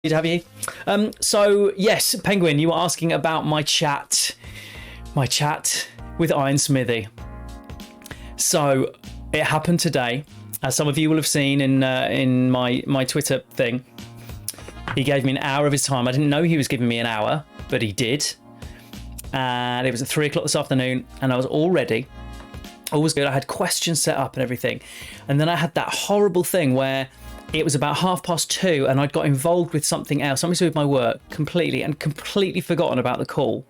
to have you. So yes, Penguin, you were asking about my chat with IronSmithy. So it happened today, as some of you will have seen in my Twitter thing. He gave me an hour of his time. I didn't know he was giving me an hour, but he did. And it was at 3 o'clock this afternoon, and I was all ready. All was good. I had questions set up and everything. And then I had that horrible thing where it was about 2:30 and I'd got involved with something else, something to do with my work completely forgotten about the call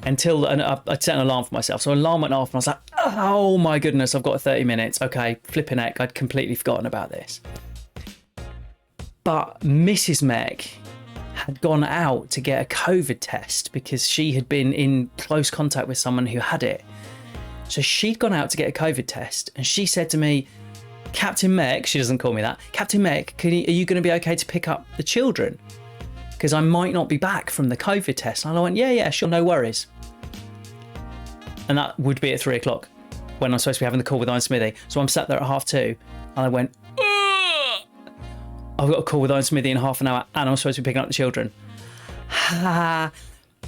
until I'd set an alarm for myself. So an alarm went off and I was like, oh my goodness, I've got 30 minutes. Okay, flipping heck, I'd completely forgotten about this. But Mrs. Meg had gone out to get a COVID test because she had been in close contact with someone who had it. So she'd gone out to get a COVID test and she said to me, Captain Meg, she doesn't call me that, Captain Meg, are you going to be okay to pick up the children? Because I might not be back from the COVID test. And I went, yeah, sure, no worries. And that would be at 3 o'clock when I'm supposed to be having the call with IronSmithy. So I'm sat there at 2:30 and I went, ugh! I've got a call with IronSmithy in half an hour and I'm supposed to be picking up the children. I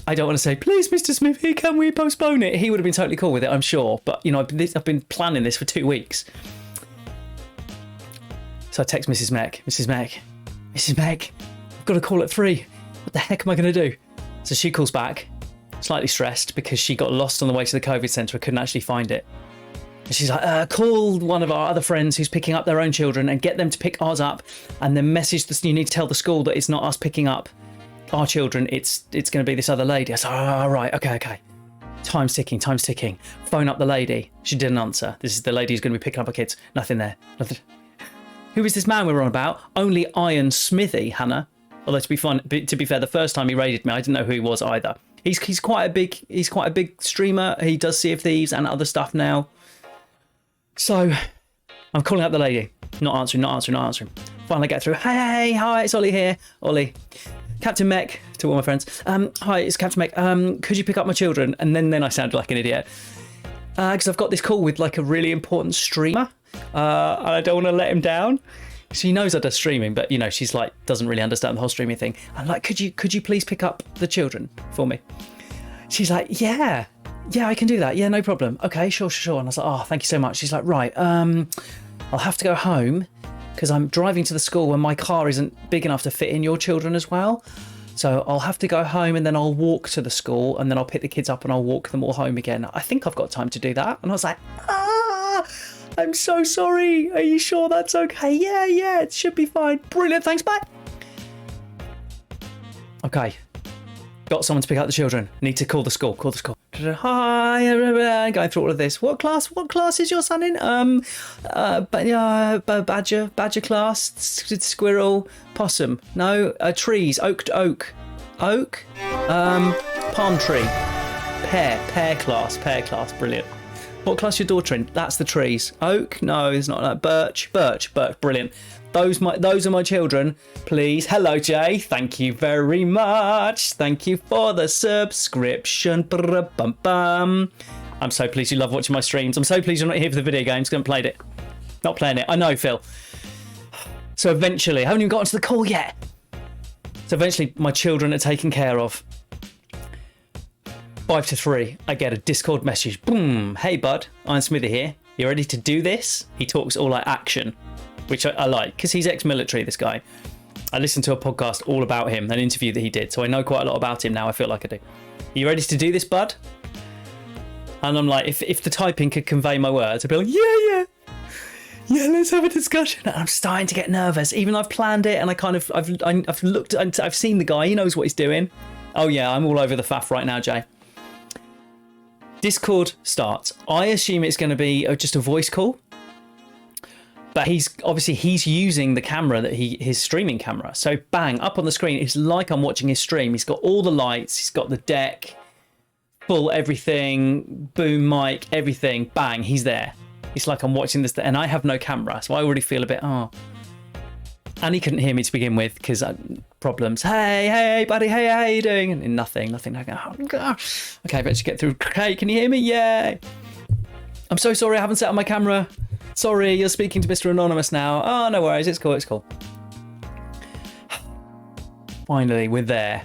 don't want to say, please, Mr. Smithy, can we postpone it? He would have been totally cool with it, I'm sure. But, you know, I've been planning this for 2 weeks. So I text Mrs. Meg, I've got a call at 3. What the heck am I going to do? So she calls back, slightly stressed because she got lost on the way to the COVID centre and couldn't actually find it. And she's like, call one of our other friends who's picking up their own children and get them to pick ours up and then message you need to tell the school that it's not us picking up our children, it's going to be this other lady. I said, oh, right, okay. Time's ticking. Phone up the lady. She didn't answer. This is the lady who's going to be picking up her kids. Nothing there. Nothing. Who is this man we were on about? Only IronSmithy, Hannah. Although to be fair, the first time he raided me, I didn't know who he was either. He's quite a big streamer. He does Sea of Thieves and other stuff now. So I'm calling up the lady. Not answering. Finally get through. Hey, hi, it's Ollie here. Ollie. Captain Mech, to all my friends. Hi, it's Captain Mech. Could you pick up my children? And then I sounded like an idiot. Because I've got this call with like a really important streamer. And I don't want to let him down. She knows I do streaming, but you know, she's like, doesn't really understand the whole streaming thing. I'm like, could you please pick up the children for me? She's like, yeah, I can do that. Yeah, no problem. Okay, sure. And I was like, oh, thank you so much. She's like, right, I'll have to go home because I'm driving to the school and my car isn't big enough to fit in your children as well. So I'll have to go home and then I'll walk to the school and then I'll pick the kids up and I'll walk them all home again. I think I've got time to do that. And I was like, I'm so sorry. Are you sure that's okay? Yeah, it should be fine. Brilliant, thanks, bye. Okay. Got someone to pick up the children. Need to call the school. Hi, going through all of this. What class is your son in? Badger class, squirrel, possum. No, trees, oak, palm tree, pear class, brilliant. What class is your daughter in? That's the trees. Oak? No, it's not that. Birch, brilliant. Those are my children, please. Hello, Jay. Thank you very much. Thank you for the subscription. I'm so pleased you love watching my streams. I'm so pleased you're not here for the video games. Not playing it. I know, Phil. So eventually, I haven't even gotten to the call yet. So eventually, my children are taken care of. 5 to 3, I get a Discord message. Boom. Hey, bud. IronSmithy here. You ready to do this? He talks all like action, which I like because he's ex-military, this guy. I listened to a podcast all about him, an interview that he did. So I know quite a lot about him now. I feel like I do. Are you ready to do this, bud? And I'm like, if the typing could convey my words, I'd be like, yeah, let's have a discussion. And I'm starting to get nervous, even though I've planned it and I've looked and I've seen the guy. He knows what he's doing. Oh yeah, I'm all over the faff right now, Jay. Discord starts. I assume it's going to be just a voice call. But he's using the camera his streaming camera. So bang, up on the screen, it's like I'm watching his stream. He's got all the lights, he's got the deck, full everything, boom mic, everything, bang, he's there. It's like I'm watching this, and I have no camera, so I already feel a bit, And he couldn't hear me to begin with because problems. Hey, buddy, hey, how you doing? And nothing. I go, oh, gosh. Okay, let's get through. Hey, can you hear me? Yeah. I'm so sorry, I haven't set up my camera. Sorry, you're speaking to Mr. Anonymous now. Oh, no worries, it's cool. finally, we're there.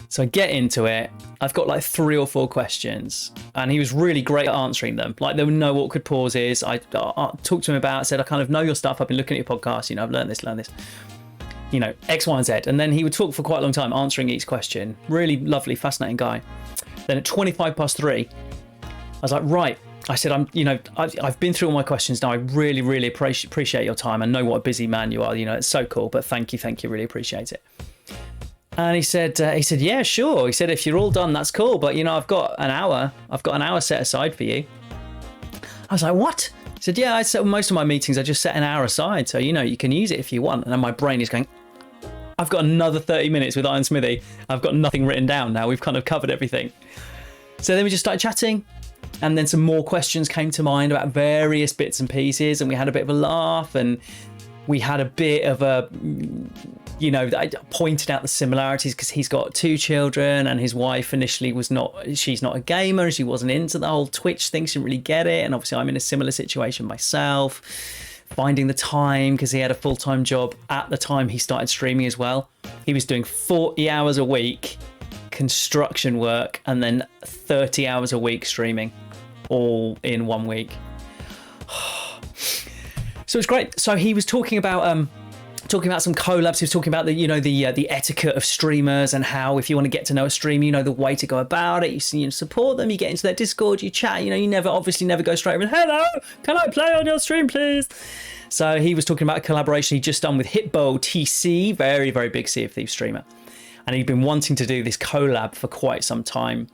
So I get into it. I've got like 3 or 4 questions, and he was really great at answering them. Like, there were no awkward pauses. I talked to him about, said, I kind of know your stuff. I've been looking at your podcast. I've learned this, X, Y, and Z. And then he would talk for quite a long time, answering each question. Really lovely, fascinating guy. Then at 3:25, I was like, right. I said, I've been through all my questions now. I really, really appreciate your time. I know what a busy man you are. It's so cool, but thank you. Really appreciate it. And he said, yeah, sure. He said, if you're all done, that's cool. But, I've got an hour set aside for you. I was like, what? He said, yeah, I set most of my meetings, I just set an hour aside. So, you can use it if you want. And then my brain is going, I've got another 30 minutes with IronSmithy. I've got nothing written down now. We've kind of covered everything. So then we just started chatting. And then some more questions came to mind about various bits and pieces. And we had a bit of a laugh. And we had a bit of a... I pointed out the similarities because he's got 2 children and his wife initially she's not a gamer. She wasn't into the whole Twitch thing. She didn't really get it. And obviously I'm in a similar situation myself, finding the time because he had a full-time job at the time he started streaming as well. He was doing 40 hours a week construction work and then 30 hours a week streaming, all in 1 week. So it's great. So he was talking about some collabs. He was talking about the etiquette of streamers and how if you want to get to know a streamer, the way to go about it. You support them. You get into their Discord. You chat. You never go straight over and, hello, can I play on your stream, please? So he was talking about a collaboration he'd just done with Hitbo TC, very, very big Sea of Thieves streamer, and he'd been wanting to do this collab for quite some time.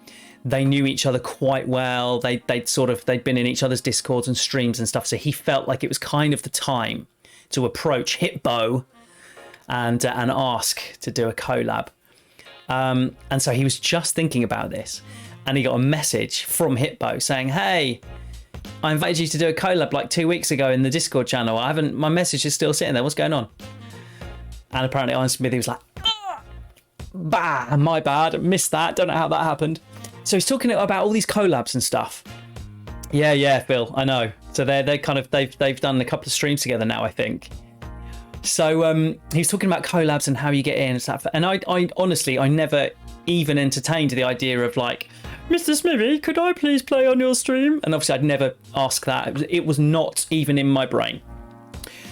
They knew each other quite well. They'd been in each other's Discords and streams and stuff. So he felt like it was kind of the time to approach Hitbo and ask to do a collab. And so he was just thinking about this, and he got a message from Hitbo saying, hey, I invited you to do a collab like 2 weeks ago in the Discord channel. My message is still sitting there. What's going on? And apparently IronSmithy was like, bah, my bad, missed that. Don't know how that happened. So he's talking about all these collabs and stuff. Yeah, Phil, I know. So they've done a couple of streams together now, I think. So he's talking about collabs and how you get in and stuff. And I honestly, I never even entertained the idea of like, Mr. Smithy, could I please play on your stream? And obviously I'd never ask that. It was not even in my brain.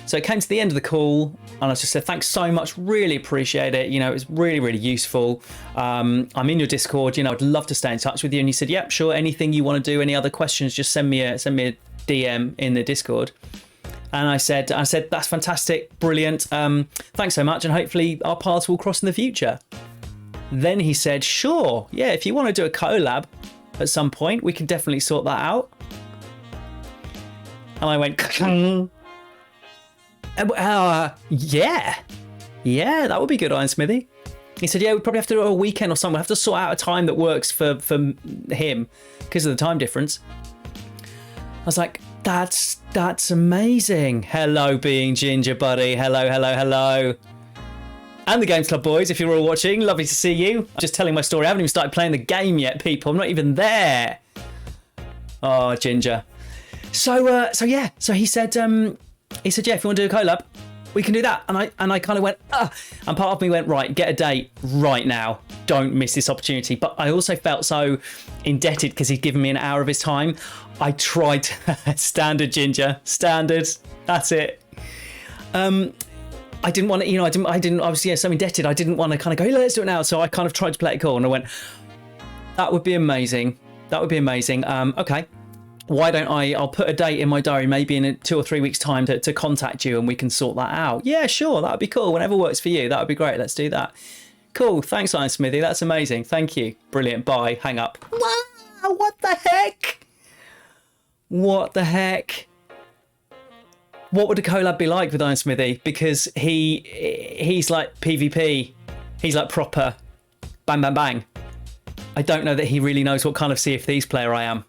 So it came to the end of the call and I just said, thanks so much. Really appreciate it. It was really, really useful. I'm in your Discord. I'd love to stay in touch with you. And you said, yep, sure. Anything you want to do, any other questions, just send me a DM in the Discord. And I said, that's fantastic. Brilliant. Thanks so much. And hopefully our paths will cross in the future. Then he said, sure. Yeah, if you want to do a collab at some point, we can definitely sort that out. And I went, yeah, that would be good, IronSmithy. He said, yeah, we'd probably have to do a weekend or something. We'll have to sort out a time that works for him because of the time difference. I was like, that's amazing. Hello, Being Ginger, buddy. Hello. And the Games Club boys, if you're all watching, lovely to see you. I'm just telling my story. I haven't even started playing the game yet, people. I'm not even there. Oh, Ginger. So he said, yeah, if you want to do a collab, we can do that. And I kind of went, and part of me went, right, get a date right now. Don't miss this opportunity. But I also felt so indebted because he'd given me an hour of his time. I tried to, standard Ginger, standard. That's it. I didn't want to, I was so indebted. I didn't want to kind of go, hey, let's do it now. So I kind of tried to play it cool and I went, that would be amazing. Okay. Why don't I'll put a date in my diary, maybe in 2 or 3 weeks time to contact you and we can sort that out. Yeah, sure. That'd be cool. Whenever works for you. That would be great. Let's do that. Cool. Thanks, IronSmithy. That's amazing. Thank you. Brilliant. Bye. Hang up. Wow. What the heck? What would a collab be like with IronSmithy? Because he's like PvP. He's like proper bang, bang, bang. I don't know that he really knows what kind of Sea of Thieves player I am.